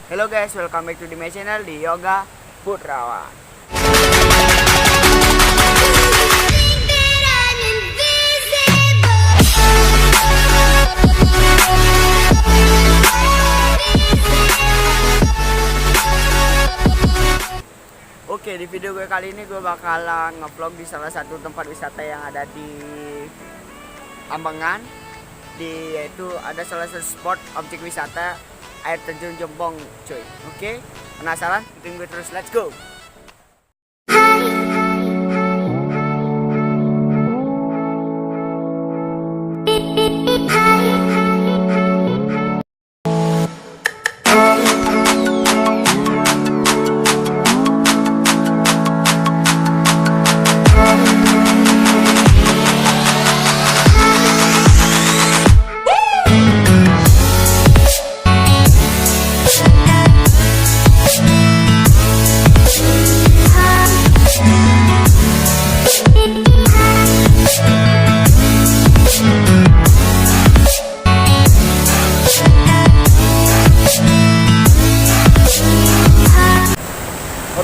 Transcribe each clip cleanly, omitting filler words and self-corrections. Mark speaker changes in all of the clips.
Speaker 1: Hello guys, welcome back to my channel di Yoga Putrawan. Oke, di video gue kali ini gue bakalan ngevlog di salah satu tempat wisata yang ada di Ambengan. Yaitu ada salah satu spot objek wisata air terjun Jembong, cuy. Oke, penasaran? Ikutin gue terus, let's go.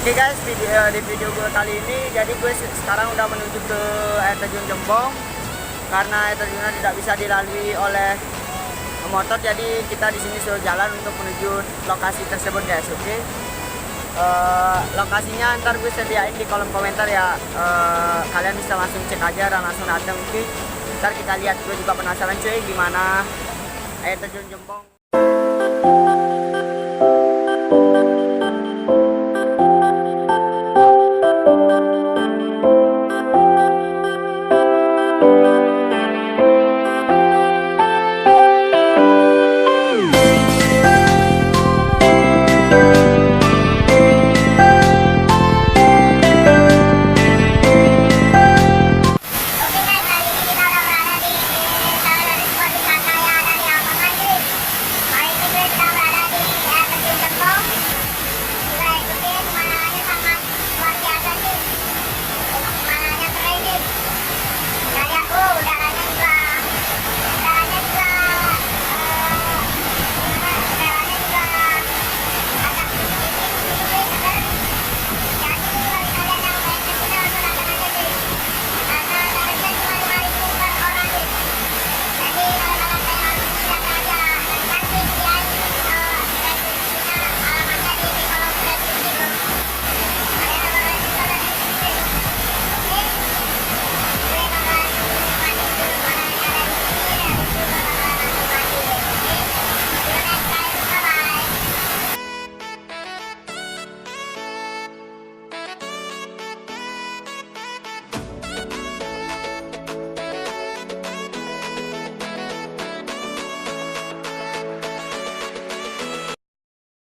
Speaker 1: Oke guys, di video gue kali ini, jadi gue sekarang udah menuju ke air terjun Jembong. Karena air terjunnya tidak bisa dilalui oleh motor, jadi kita di sini suruh jalan untuk menuju lokasi tersebut guys. Oke, lokasinya ntar gue sediain di kolom komentar ya. Kalian bisa langsung cek aja dan langsung datang. Oke, ntar kita lihat. Gue juga penasaran cuy, gimana air terjun Jembong.